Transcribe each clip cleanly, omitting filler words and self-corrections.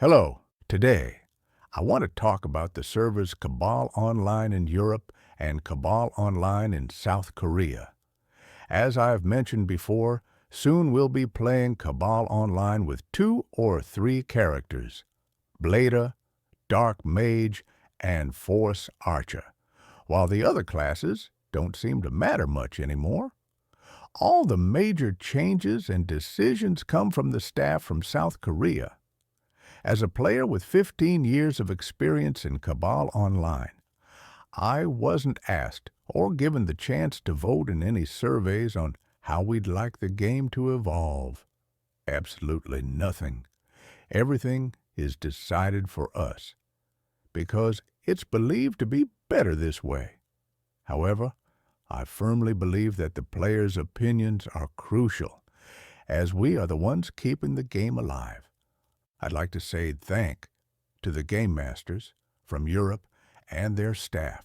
Hello. Today, I want to talk about the servers Cabal Online in Europe and Cabal Online in South Korea. As I've mentioned before, soon we'll be playing Cabal Online with 2 or 3 characters: Blader, Dark Mage, and Force Archer, while the other classes don't seem to matter much anymore. All the major changes and decisions come from the staff from South Korea. As a player with 15 years of experience in Cabal Online, I wasn't asked or given the chance to vote in any surveys on how we'd like the game to evolve. Absolutely nothing. Everything is decided for us, because it's believed to be better this way. However, I firmly believe that the players' opinions are crucial, as we are the ones keeping the game alive. I'd like to say thank to the Game Masters from Europe and their staff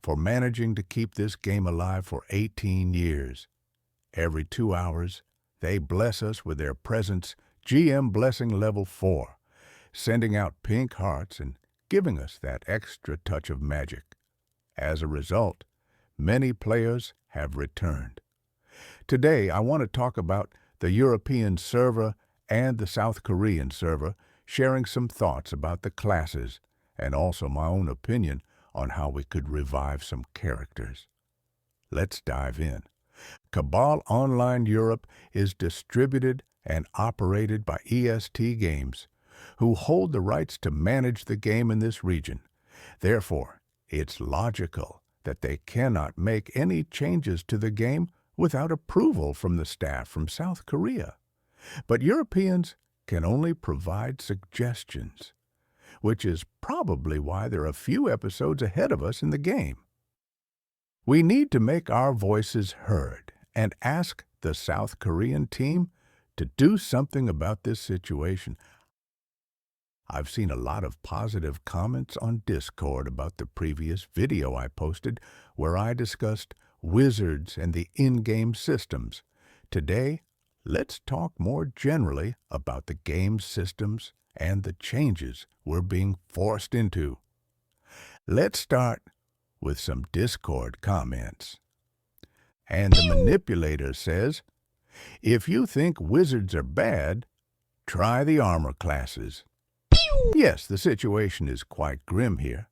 for managing to keep this game alive for 18 years. Every 2 hours, they bless us with their presence, GM Blessing Level 4, sending out pink hearts and giving us that extra touch of magic. As a result, many players have returned. Today, I want to talk about the European server and the South Korean server, sharing some thoughts about the classes and also my own opinion on how we could revive some characters. Let's dive in. Cabal Online Europe is distributed and operated by EST Games, who hold the rights to manage the game in this region. Therefore, it's logical that they cannot make any changes to the game without approval from the staff from South Korea. But Europeans can only provide suggestions, which is probably why they're a few episodes ahead of us in the game. We need to make our voices heard and ask the South Korean team to do something about this situation. I've seen a lot of positive comments on Discord about the previous video I posted where I discussed wizards and the in-game systems. Today, let's talk more generally about the game systems and the changes we're being forced into. Let's start with some Discord comments. And the manipulator says, if you think wizards are bad, try the armor classes. Yes, the situation is quite grim here.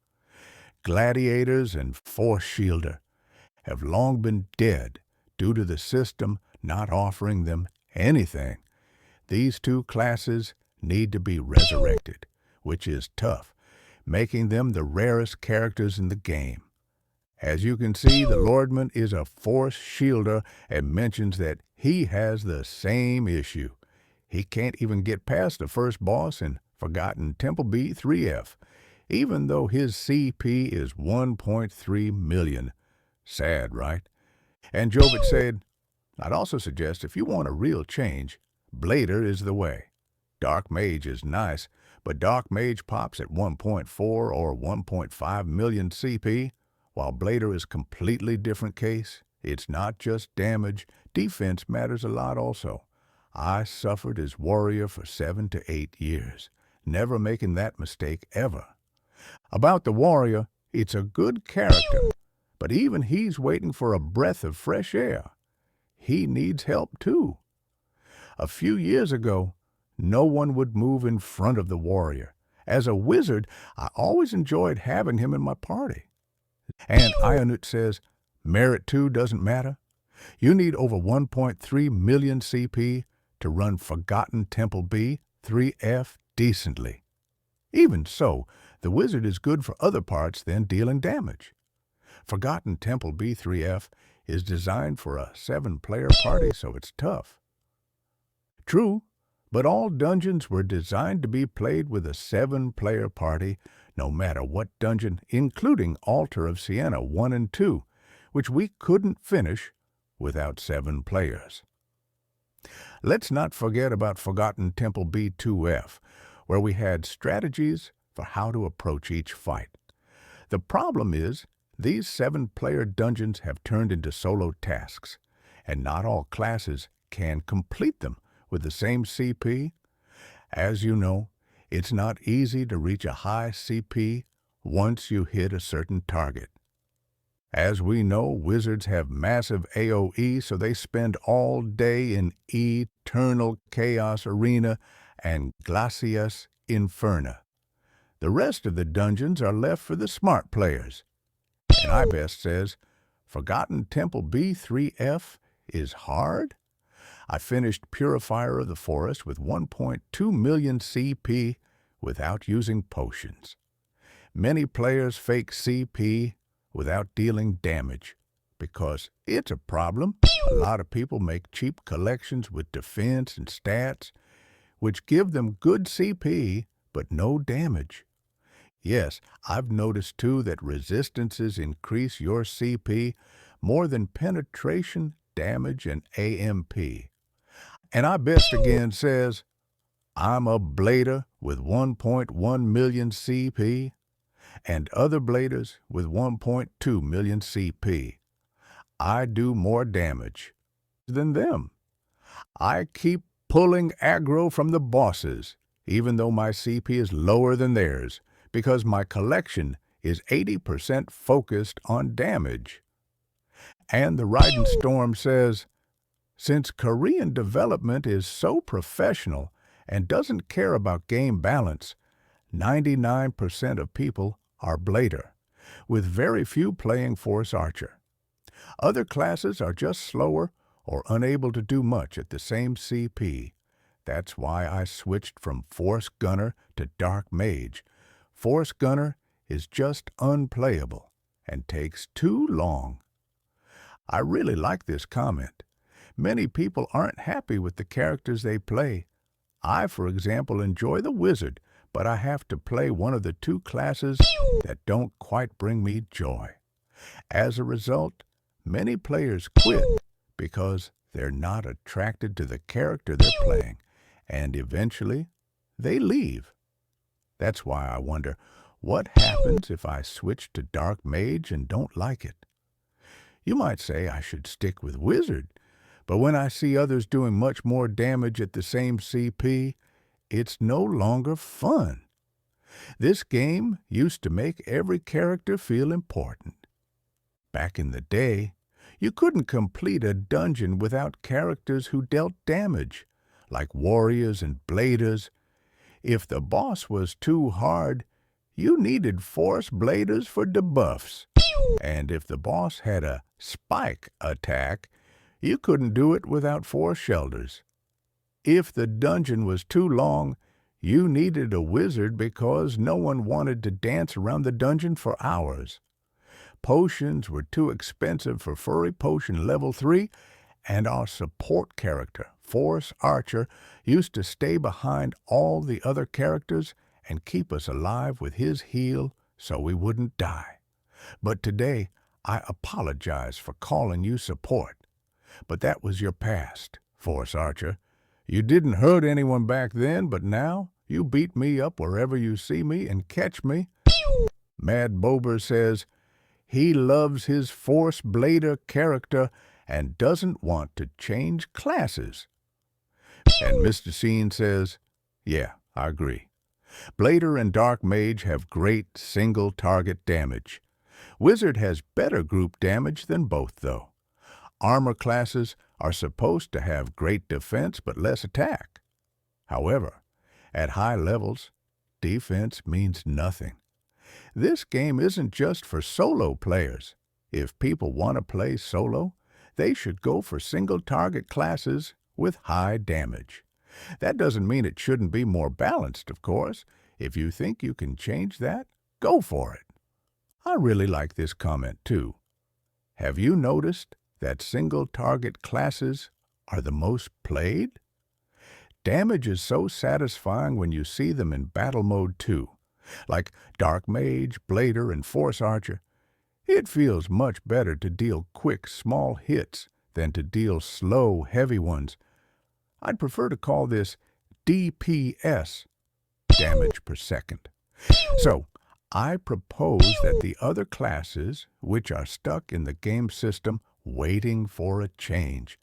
Gladiators and Force Shielder have long been dead due to the system not offering them anything. These 2 classes need to be resurrected, which is tough, making them the rarest characters in the game. As you can see, the Lordman is a Force Shielder and mentions that he has the same issue. He can't even get past the first boss in Forgotten Temple B 3F, even though his CP is 1.3 million. Sad, right? And Jovic said, I'd also suggest if you want a real change, Blader is the way. Dark Mage is nice, but Dark Mage pops at 1.4 or 1.5 million CP, while Blader is completely different case. It's not just damage, defense matters a lot also. I suffered as warrior for 7 to 8 years, never making that mistake ever. About the warrior, it's a good character, but even he's waiting for a breath of fresh air. He needs help too. A few years ago, no one would move in front of the warrior. As a wizard, I always enjoyed having him in my party. And Ionut says, merit too doesn't matter. You need over 1.3 million CP to run Forgotten Temple B 3F decently. Even so, the wizard is good for other parts than dealing damage. Forgotten Temple B 3F is designed for a 7-player party, so it's tough. True, but all dungeons were designed to be played with a 7-player party, no matter what dungeon, including Altar of Sienna 1 and 2, which we couldn't finish without 7 players. Let's not forget about Forgotten Temple B2F, where we had strategies for how to approach each fight. The problem is, these 7-player dungeons have turned into solo tasks, and not all classes can complete them with the same CP. As you know, It's not easy to reach a high CP once you hit a certain target. As we know, wizards have massive AoE, so they spend all day in Eternal Chaos Arena and Glacius Inferna. The rest of the dungeons are left for the smart players. And iBest says, Forgotten Temple B3F is hard? I finished Purifier of the Forest with 1.2 million CP without using potions. Many players fake CP without dealing damage because it's a problem. A lot of people make cheap collections with defense and stats, which give them good CP but no damage. Yes, I've noticed too that resistances increase your CP more than penetration, damage, and AMP. And iBest again says, I'm a blader with 1.1 million CP and other bladers with 1.2 million CP. I do more damage than them. I keep pulling aggro from the bosses, even though my CP is lower than theirs, because my collection is 80% focused on damage. And the Riding Storm says, since Korean development is so professional and doesn't care about game balance, 99% of people are blader, with very few playing Force Archer. Other classes are just slower or unable to do much at the same CP. That's why I switched from Force Gunner to Dark Mage. Force Gunner is just unplayable and takes too long. I really like this comment. Many people aren't happy with the characters they play. I, for example, enjoy the Wizard, but I have to play one of the two classes that don't quite bring me joy. As a result, many players quit because they're not attracted to the character they're playing, and eventually they leave. That's why I wonder, what happens if I switch to Dark Mage and don't like it? You might say I should stick with Wizard, but when I see others doing much more damage at the same CP, it's no longer fun. This game used to make every character feel important. Back in the day, you couldn't complete a dungeon without characters who dealt damage, like warriors and bladers. If the boss was too hard, you needed force bladers for debuffs. And if the boss had a spike attack, you couldn't do it without force shelters. If the dungeon was too long, you needed a wizard because no one wanted to dance around the dungeon for hours. Potions were too expensive for Furry Potion Level 3, and our support character, Force Archer, used to stay behind all the other characters and keep us alive with his heal so we wouldn't die. But today, I apologize for calling you support. But that was your past, Force Archer. You didn't hurt anyone back then, but now you beat me up wherever you see me and catch me. Mad Bober says he loves his Force Blader character and doesn't want to change classes. And Mr. Scene says, yeah, I agree. Blader and Dark Mage have great single-target damage. Wizard has better group damage than both, though. Armor classes are supposed to have great defense but less attack. However, at high levels, defense means nothing. This game isn't just for solo players. If people want to play solo, they should go for single-target classes with high damage. That doesn't mean it shouldn't be more balanced, of course. If you think you can change that, go for it. I really like this comment, too. Have you noticed that single-target classes are the most played? Damage is so satisfying when you see them in battle mode, too. Like Dark Mage, Blader, and Force Archer. It feels much better to deal quick, small hits than to deal slow, heavy ones. I'd prefer to call this DPS, damage per second. So, I propose that the other classes, which are stuck in the game system waiting for a change,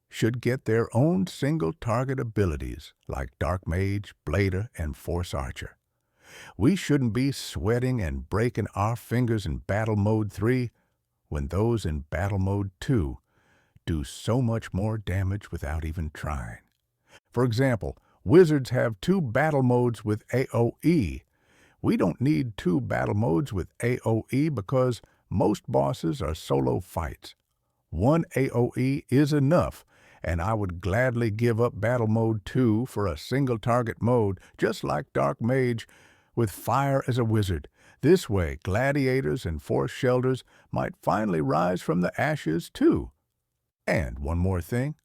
should get their own single-target abilities like Dark Mage, Blader, and Force Archer. We shouldn't be sweating and breaking our fingers in Battle Mode 3 when those in Battle Mode 2 do so much more damage without even trying. For example, wizards have 2 battle modes with AoE. We don't need 2 battle modes with AoE because most bosses are solo fights. 1 AoE is enough, and I would gladly give up Battle Mode 2 for a single-target mode, just like Dark Mage, with fire as a wizard. This way, gladiators and force shelters might finally rise from the ashes too. And one more thing,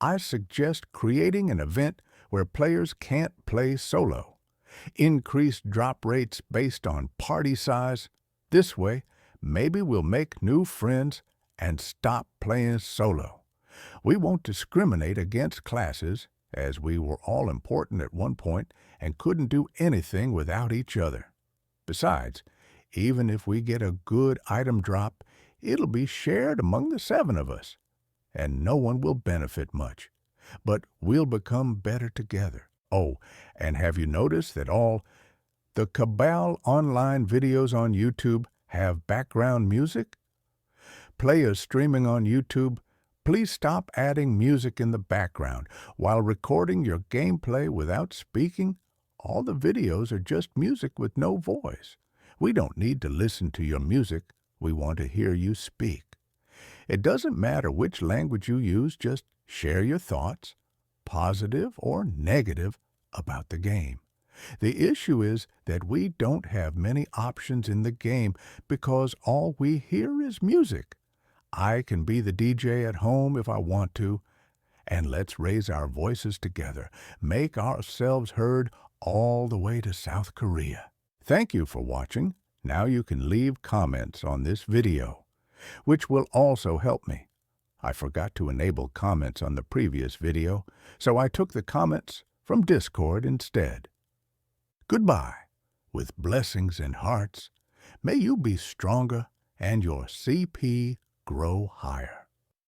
I suggest creating an event where players can't play solo. Increased drop rates based on party size. This way, maybe we'll make new friends and stop playing solo. We won't discriminate against classes, as we were all important at one point and couldn't do anything without each other. Besides, even if we get a good item drop, it'll be shared among the 7 of us, and no one will benefit much. But we'll become better together. Oh, and have you noticed that all the Cabal Online videos on YouTube have background music? Players streaming on YouTube, please stop adding music in the background while recording your gameplay without speaking. All the videos are just music with no voice. We don't need to listen to your music. We want to hear you speak. It doesn't matter which language you use, just share your thoughts, positive or negative, about the game. The issue is that we don't have many options in the game because all we hear is music. I can be the DJ at home if I want to, and let's raise our voices together, make ourselves heard all the way to South Korea. Thank you for watching. Now you can leave comments on this video, which will also help me. I forgot to enable comments on the previous video, so I took the comments from Discord instead. Goodbye. With blessings and hearts, may you be stronger and your CP grow higher.